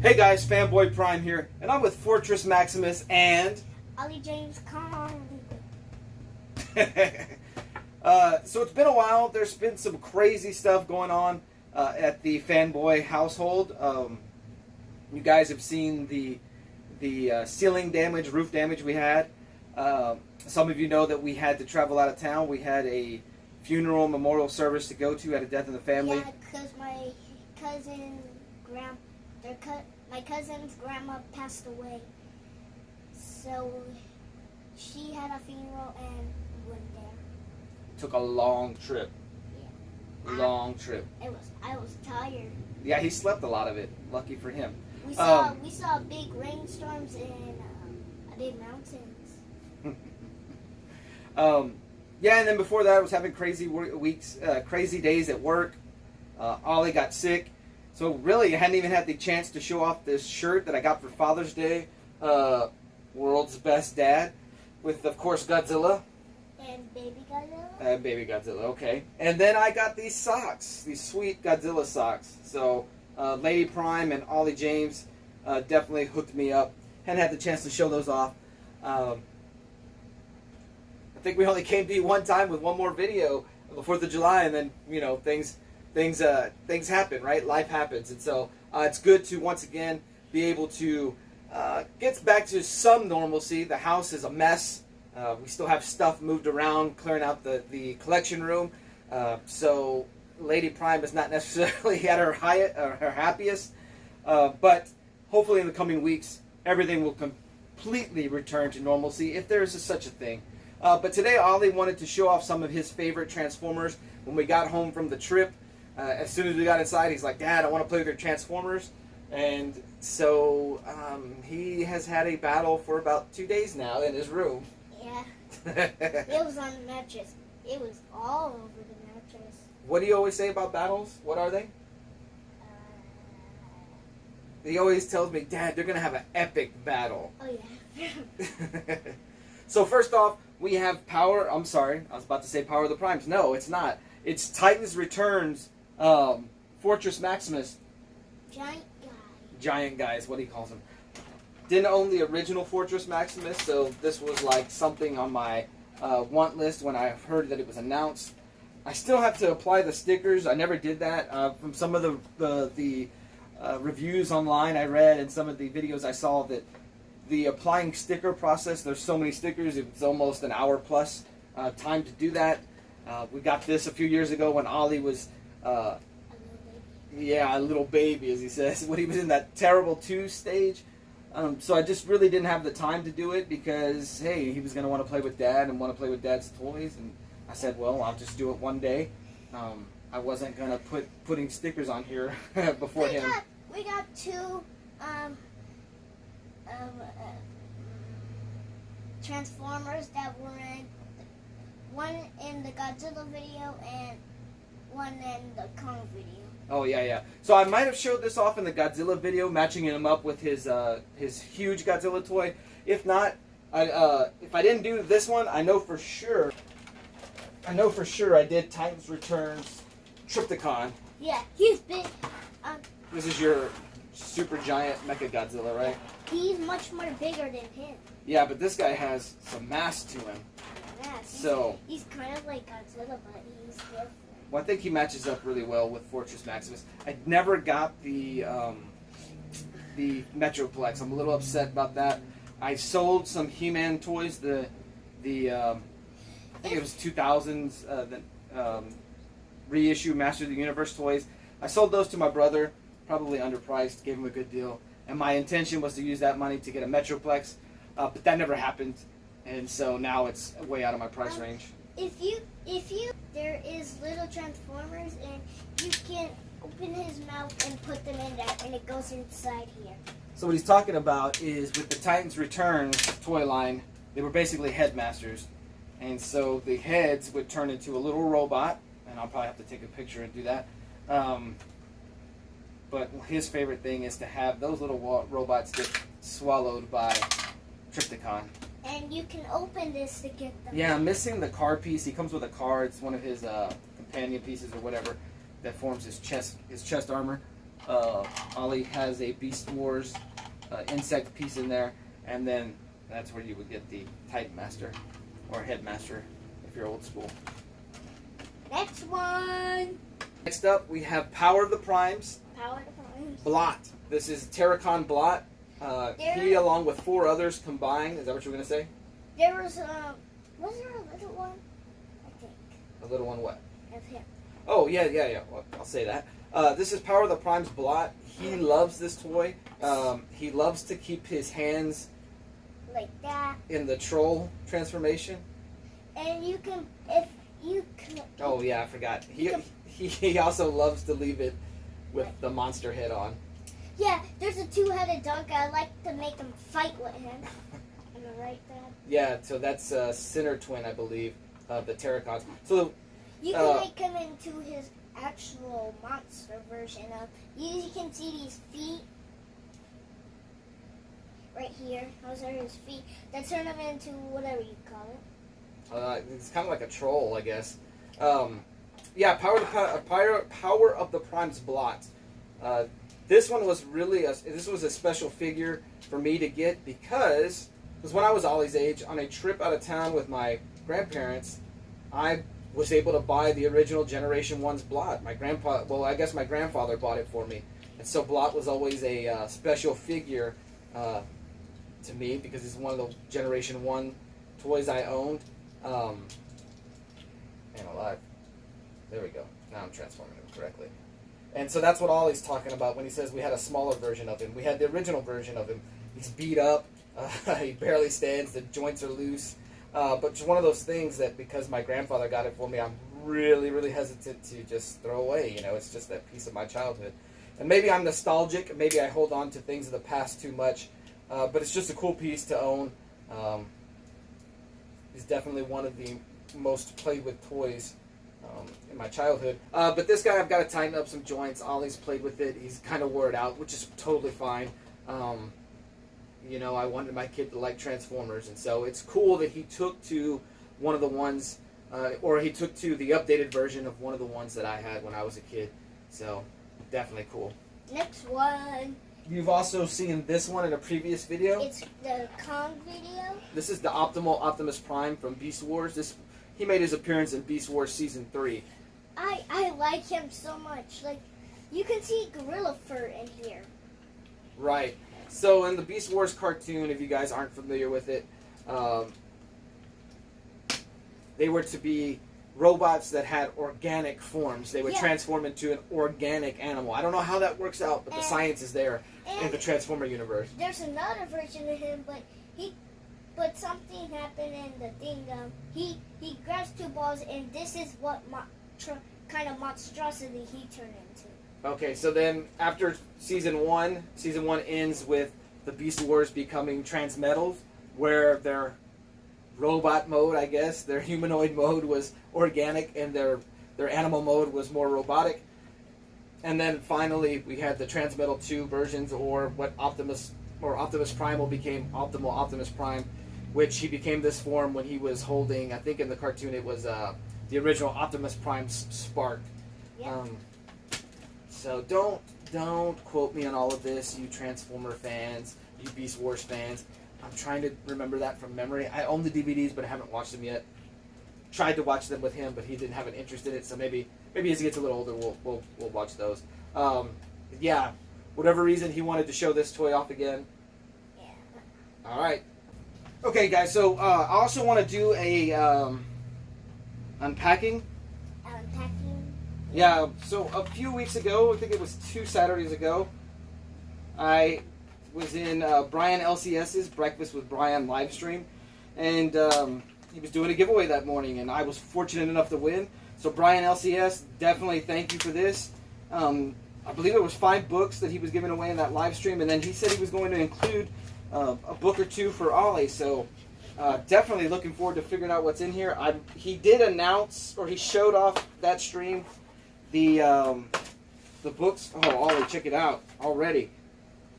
Hey guys, Fanboy Prime here, and I'm with Fortress Maximus and... Ollie James, come on. So it's been a while. There's been some crazy stuff going on at the Fanboy household. You guys have seen the ceiling damage, roof damage we had. Some of you know that we had to travel out of town. We had a funeral memorial service to go to, had a death in the family. Yeah, because my cousin's grandma passed away. So she had a funeral and we went there. Took a long trip. Yeah. Long trip. I was tired. Yeah, he slept a lot of it. Lucky for him. We saw big rainstorms and big mountains. Yeah, and then before that, I was having crazy weeks, crazy days at work. Ollie got sick, so really, I hadn't even had the chance to show off this shirt that I got for Father's Day. World's Best Dad, with of course Godzilla. And Baby Godzilla. Baby Godzilla, okay. And then I got these socks, these sweet Godzilla socks. So Lady Prime and Ollie James definitely hooked me up. Hadn't had the chance to show those off. I think we only came to you one time with one more video on the 4th of July, and then things happen, right? Life happens, and so it's good to once again be able to get back to some normalcy. The house is a mess. We still have stuff moved around, clearing out the collection room. So Lady Prime is not necessarily at her happiest, but hopefully in the coming weeks everything will completely return to normalcy, if there is such a thing. But today Ollie wanted to show off some of his favorite Transformers. When we got home from the trip, as soon as we got inside, he's like, "Dad, I want to play with your Transformers." And so he has had a battle for about 2 days now in his room. Yeah. It was on the mattress. It was all over the mattress. What do you always say about battles? What are they? He always tells me, "Dad, they're going to have an epic battle." Oh, yeah. So first off, we have Power... I'm sorry, I was about to say Power of the Primes. No, it's not. It's Titans Returns, Fortress Maximus. Giant guy. Giant guy is what he calls him. Didn't own the original Fortress Maximus, so this was like something on my want list when I heard that it was announced. I still have to apply the stickers. I never did that. From some of the reviews online I read and some of the videos I saw, that the applying sticker process, there's so many stickers, it's almost an hour plus time to do that. We got this a few years ago when Ollie was, a little baby, as he says, when he was in that terrible 2 stage. So I just really didn't have the time to do it because, hey, he was going to want to play with Dad and want to play with Dad's toys. And I said, well, I'll just do it one day. I wasn't going to putting stickers on here before him. We got 2 Transformers that were in, one in the Godzilla video and one in the Kong video. Oh yeah. So I might have showed this off in the Godzilla video, matching him up with his huge Godzilla toy. If not, if I didn't do this one, I know for sure I did Titans Returns Tryptocon. Yeah, he's big. This is your super giant Mecha Godzilla, right? He's much more bigger than him. Yeah, but this guy has some mass to him. Yes. He's kind of like Godzilla, but he's different. Well, I think he matches up really well with Fortress Maximus. I never got the Metroplex. I'm a little upset about that. I sold some He-Man toys. I think it was 2000s reissue Master of the Universe toys. I sold those to my brother, probably underpriced. Gave him a good deal. And my intention was to use that money to get a Metroplex, but that never happened. And so now it's way out of my price range. There is little Transformers, and you can open his mouth and put them in that, and it goes inside here. So what he's talking about is with the Titans Returns toy line, they were basically headmasters. And so the heads would turn into a little robot, and I'll probably have to take a picture and do that. But his favorite thing is to have those little robots get swallowed by Tryptocon. And you can open this to get them. Yeah, I'm missing the car piece. He comes with a car. It's one of his companion pieces or whatever that forms his chest armor. Ollie has a Beast Wars insect piece in there, and then that's where you would get the Titan Master or Headmaster if you're old school. Next one. Next up, we have Power of the Primes. Power of the Primes. Blot. This is Tryptocon Blot. He, along with 4 others combined. Is that what you were going to say? There was there a little one? I think. A little one what? Of him. Oh, yeah. Well, I'll say that. This is Power of the Prime's Blot. He loves this toy. He loves to keep his hands like that. In the troll transformation. And you can, if you can. Oh, yeah, I forgot. He also loves to leave it with the monster head on. Yeah, there's a 2-headed dog. I like to make them fight with him. Am I right, Dad? Yeah, so that's Sinner Twin, I believe, of the Tryptocons. So you can make him into his actual monster version of. You can see these feet right here. Those are his feet. That turn him into whatever you call it. It's kind of like a troll, I guess. Yeah, Power of the Prime's Blot. This one was really this was a special figure for me to get because when I was Ollie's age, on a trip out of town with my grandparents, I was able to buy the original Generation 1's Blot. My grandfather bought it for me. And so Blot was always a special figure to me because it's one of the Generation 1 toys I owned. And alive. There we go. Now I'm transforming him correctly. And so that's what Ollie's talking about when he says we had a smaller version of him. We had the original version of him. He's beat up. He barely stands. The joints are loose. But it's one of those things that because my grandfather got it for me, I'm really, really hesitant to just throw away. You know, it's just that piece of my childhood. And maybe I'm nostalgic. Maybe I hold on to things of the past too much. But it's just a cool piece to own. He's definitely one of the most played with toys in my childhood. But this guy, I've got to tighten up some joints. Ollie's played with it. He's kind of wore it out, which is totally fine. You know, I wanted my kid to like Transformers, and so it's cool that he took to one of the ones, or he took to the updated version of one of the ones that I had when I was a kid. So, definitely cool. Next one. You've also seen this one in a previous video. It's the Kong video. This is the Optimus Prime from Beast Wars. He made his appearance in Beast Wars Season 3. I like him so much. Like, you can see gorilla fur in here. Right. So in the Beast Wars cartoon, if you guys aren't familiar with it, they were to be robots that had organic forms. They would transform into an organic animal. I don't know how that works out, but the science is there in the Transformer universe. There's another version of him, but something happened in the thing. He grabs 2 balls, and this is what kind of monstrosity he turned into. Okay, so then after Season 1 ends with the Beast Wars becoming transmetals, where their robot mode, I guess, their humanoid mode was organic, and their animal mode was more robotic. And then finally, we had the Transmetal 2 versions, or what Optimus Primal became Optimal Optimus Prime, which he became this form when he was holding, I think in the cartoon it was the original Optimus Prime's Spark. Yeah. So don't quote me on all of this, you Transformer fans, you Beast Wars fans. I'm trying to remember that from memory. I own the DVDs, but I haven't watched them yet. Tried to watch them with him, but he didn't have an interest in it. So maybe as he gets a little older, we'll watch those. Yeah, whatever reason he wanted to show this toy off again. Yeah. All right. Okay, guys. So I also want to do a unpacking. Yeah. So a few weeks ago, I think it was 2 Saturdays ago, I was in Brian LCS's Breakfast with Brian live stream, and he was doing a giveaway that morning, and I was fortunate enough to win. So Brian LCS, definitely thank you for this. I believe it was 5 books that he was giving away in that live stream, and then he said he was going to include a book or 2 for Ollie. So definitely looking forward to figuring out what's in here. He did announce, or he showed off that stream, the books. Oh, Ollie, check it out already.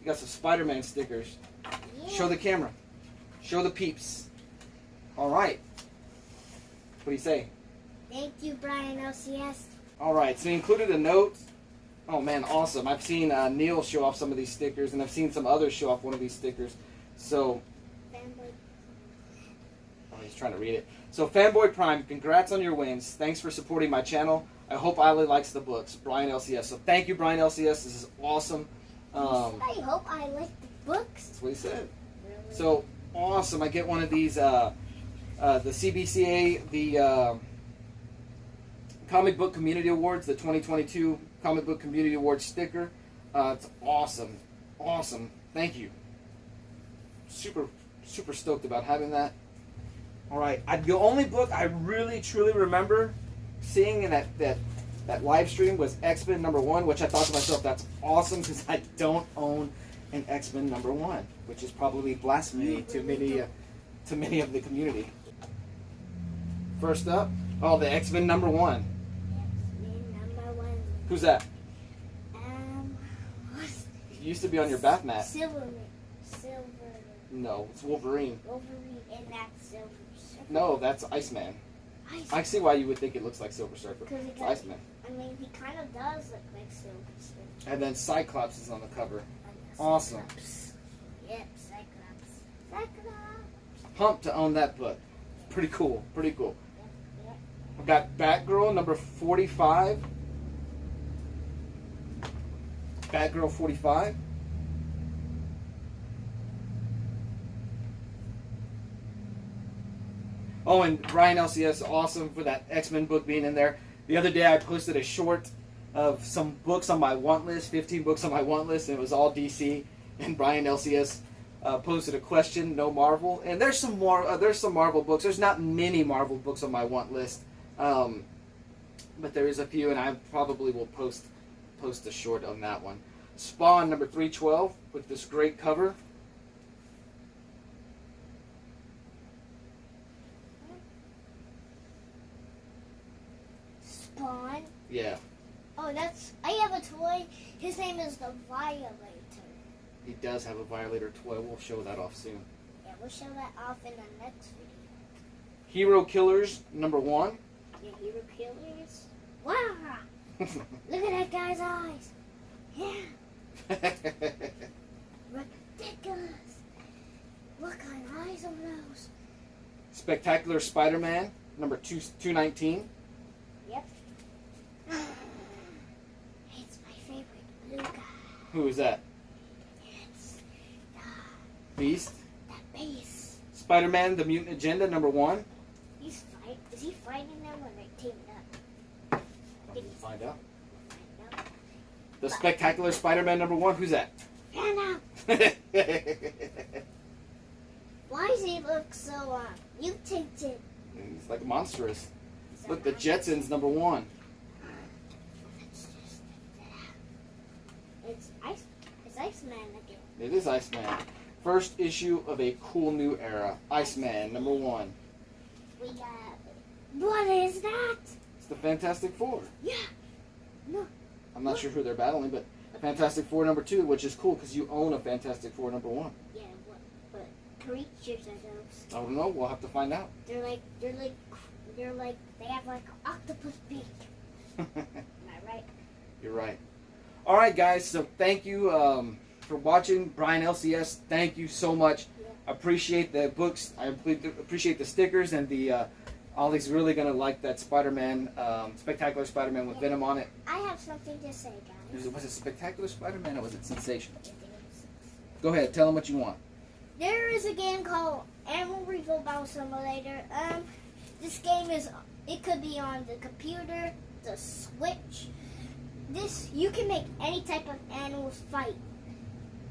You got some Spider-Man stickers. Yeah. Show the camera. Show the peeps. All right. What do you say? Thank you, Brian LCS. All right. So he included a note Oh man, awesome! I've seen Neil show off some of these stickers, and I've seen some others show off one of these stickers. So, Fanboy. oh, he's trying to read it. So, Fanboy Prime, congrats on your wins. Thanks for supporting my channel. I hope Ollie likes the books. Brian LCS. So, thank you, Brian LCS. This is awesome. I hope I like the books. That's what he said. Really? So awesome! I get one of these. The CBCA, the Comic Book Community Awards, the 2022 Comic Book Community Awards sticker. It's awesome, awesome. Thank you. Super stoked about having that. All right, the only book I really truly remember seeing in that live stream was X-Men #1, which I thought to myself, that's awesome because I don't own an X-Men #1, which is probably blasphemy to many of the community. First up, oh, the X-Men #1. X-Men #1. Who's that? What's It used to be on your bath mat. Silver. No, it's Wolverine. Wolverine, and that's Silver Surfer. No, that's Iceman. I see why you would think it looks like Silver Surfer. It's Iceman. I mean, he kind of does look like Silver Surfer. And then Cyclops is on the cover. Cyclops. Awesome. Yep, Cyclops. Pumped to own that book. Pretty cool. Pretty cool. Yep. I've got Batgirl #45. Batgirl 45. Oh, and Brian LCS, awesome for that X-Men book being in there. The other day I posted a short of some books on my want list, 15 books on my want list, and it was all DC. And Brian LCS posted a question, no Marvel. And there's some more. There's some Marvel books. There's not many Marvel books on my want list, but there is a few, and I probably will post a short on that one. Spawn #312 with this great cover. Spawn. Yeah, Oh, I have a toy. His name is the Violator. he does have a Violator toy. We'll show that off soon. Yeah, we'll show that off in the next video. Hero Killers #1. Yeah, Hero Killers. Wow! Look at that guy's eyes. Yeah, ridiculous. What kind of eyes are those? Spectacular Spider-Man #219. Yep. It's my favorite blue guy. Who is that? It's Beast. that base. Spider-Man: The Mutant Agenda #1. Is he fighting them or they teaming up? We'll find out. Find out. The Spectacular Spider-Man #1. Who's that? Find out. Why does he look so mutated? He's like monstrous. Look, the Jetsons #1. It's Iceman again. It is Iceman. First issue of a cool new era. Iceman #1. We got. What is that? It's the Fantastic Four. Yeah. No. I'm not sure who they're battling, but Fantastic Four #2, which is cool because you own a Fantastic Four #1. Yeah. What creatures are those? I don't know. We'll have to find out. They're like they have like an octopus beak. Am I right? You're right. All right, guys. So thank you for watching. Brian LCS, thank you so much. Yeah. I appreciate the books. I appreciate the stickers, and the Ollie's really gonna like that Spider-Man, Spectacular Spider-Man with Venom on it. I have something to say, guys. Was it Spectacular Spider-Man or was it Sensational? Go ahead. Tell them what you want. There is a game called Animal Revolt Battle Simulator. This game it could be on the computer, the Switch. You can make any type of animals fight.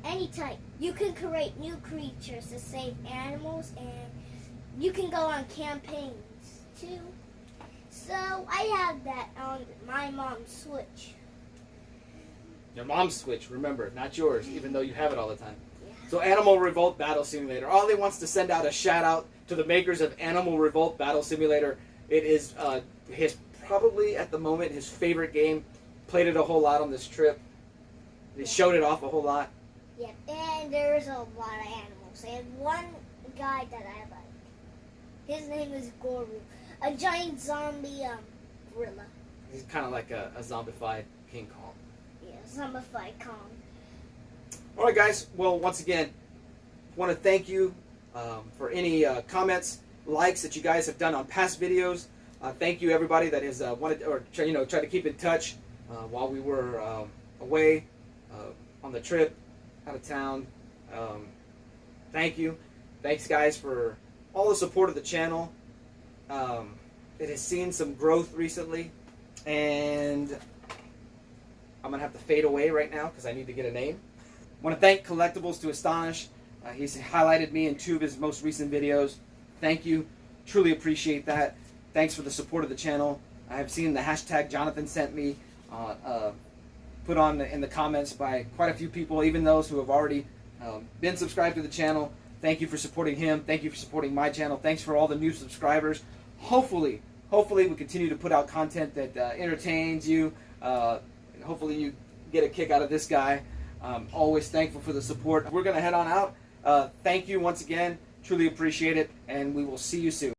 Any type. You can create new creatures to save animals, and you can go on campaigns too. So I have that on my mom's Switch. Your mom's Switch, remember, not yours, even though you have it all the time. So Animal Revolt Battle Simulator. Ollie wants to send out a shout out to the makers of Animal Revolt Battle Simulator. It is his probably at the moment his favorite game. Played it a whole lot on this trip. He showed it off a whole lot. Yeah, and there's a lot of animals. And one guy that I like, his name is Goru, a giant zombie gorilla. He's kind of like a zombified King Kong. Yeah. Zombified-Con. All right, guys. Well, once again, want to thank you for any comments, likes that you guys have done on past videos. Thank you, everybody that has wanted or tried to keep in touch while we were away on the trip, out of town. Thank you. Thanks, guys, for all the support of the channel. It has seen some growth recently, and I'm going to have to fade away right now because I need to get a name. I want to thank Collectibles to Astonish. He's highlighted me in 2 of his most recent videos. Thank you. Truly appreciate that. Thanks for the support of the channel. I have seen the hashtag Jonathan sent me put on in the comments by quite a few people, even those who have already been subscribed to the channel. Thank you for supporting him. Thank you for supporting my channel. Thanks for all the new subscribers. Hopefully we continue to put out content that entertains you. And hopefully you get a kick out of this guy. Always thankful for the support. We're going to head on out. Thank you once again. Truly appreciate it. And we will see you soon.